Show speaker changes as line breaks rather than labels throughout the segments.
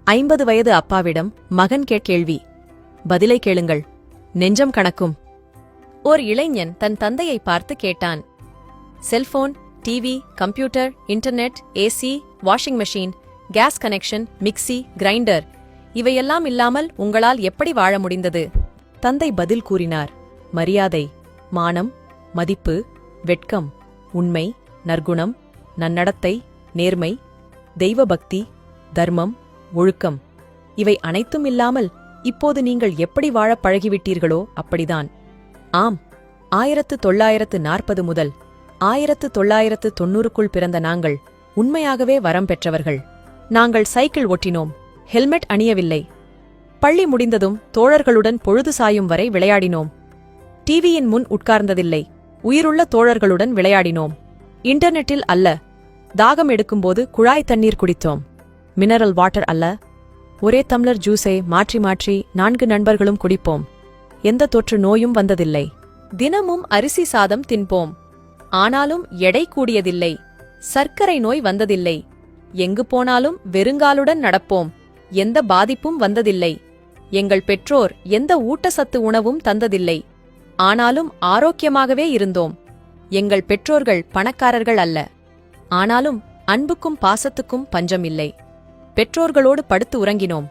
50 வயது அப்பாவிடம் மகன் கேள்வி. பதிலை கேளுங்கள். நெஞ்சம் கணக்கும். ஓர் இளைஞன் தன் தந்தையை பார்த்து கேட்டான். Cellphone, TV, computer, internet, AC, washing machine, gas connection, mixie, grinder இவையெல்லாம் இல்லாமல் உங்களால் எப்படி வாழ முடிந்தது? தந்தை பதில் கூறினார். மரியாதை, மானம், மதிப்பு, வெட்கம், உண்மை, நற்குணம், நன்னடத்தை, நேர்மை, தெய்வபக்தி, தர்மம், ஒழுக்கம் இவை அனைத்தும் இல்லாமல் இப்போது நீங்கள் எப்படி வாழப் பழகிவிட்டீர்களோ அப்படிதான். ஆம், 1940 முதல் 1990க்குள் பிறந்த நாங்கள் உண்மையாகவே வரம் பெற்றவர்கள். நாங்கள் சைக்கிள் ஓட்டினோம், ஹெல்மெட் அணியவில்லை. பள்ளி முடிந்ததும் தோழர்களுடன் பொழுது சாயும் வரை விளையாடினோம். டிவியின் முன் உட்கார்ந்ததில்லை, உயிருள்ள தோழர்களுடன் விளையாடினோம். இன்டர்நெட்டில் அல்ல, தாகம் எடுக்கும்போது குழாய் தண்ணீர் குடித்தோம். மினரல் வாட்டர் அல்ல, ஒரே டம்ளர் ஜூஸை மாற்றி மாற்றி 4 நண்பர்களும் குடிப்போம். எந்த தொற்று நோயும் வந்ததில்லை. தினமும் அரிசி சாதம் தின்போம். ஆனாலும் எடை கூடியதில்லை. சர்க்கரை நோய் வந்ததில்லை. எங்கு போனாலும் வெறுங்காலுடன் நடப்போம். எந்த பாதிப்பும் வந்ததில்லை. எங்கள் பெற்றோர் எந்த ஊட்டச்சத்து உணவும் தந்ததில்லை. ஆனாலும் ஆரோக்கியமாகவே இருந்தோம். எங்கள் பெற்றோர்கள் பணக்காரர்கள் அல்ல. ஆனாலும் அன்புக்கும் பாசத்துக்கும் பஞ்சம் இல்லை. பெற்றோர்களோடு படுத்து உறங்கினோம்.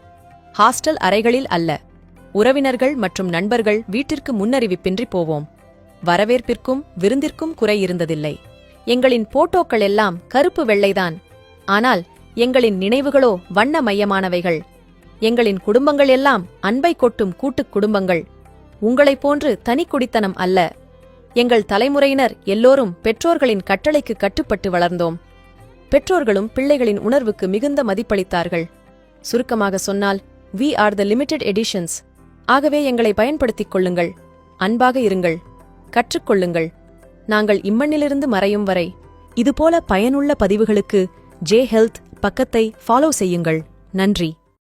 ஹாஸ்டல் அறைகளில் அல்ல. உறவினர்கள் மற்றும் நண்பர்கள் வீட்டிற்கு முன்னறிவிப்பின்றி போவோம். வரவேற்பிற்கும் விருந்திற்கும் குறை இருந்ததில்லை. எங்களின் போட்டோக்கள் எல்லாம் கருப்பு வெள்ளைதான். ஆனால் எங்களின் நினைவுகளோ வண்ணமயமானவைகள். எங்களின் குடும்பங்கள் எல்லாம் அன்பை கொட்டும் கூட்டுக் குடும்பங்கள். உங்களைப் போன்று தனிக்குடித்தனம் அல்ல. எங்கள் தலைமுறையினர் எல்லோரும் பெற்றோர்களின் கட்டளைக்கு கட்டுப்பட்டு வளர்ந்தோம். பெற்றோர்களும் பிள்ளைகளின் உணர்வுக்கு மிகுந்த மதிப்பளித்தார்கள். சுருக்கமாக சொன்னால், we are the limited editions. ஆகவே எங்களை பயன்படுத்திக் கொள்ளுங்கள். அன்பாக இருங்கள். கற்றுக்கொள்ளுங்கள். நாங்கள் இம்மண்ணிலிருந்து மறையும் வரை. இதுபோல பயனுள்ள பதிவுகளுக்கு ஜே ஹெல்த் பக்கத்தை ஃபாலோ செய்யுங்கள். நன்றி.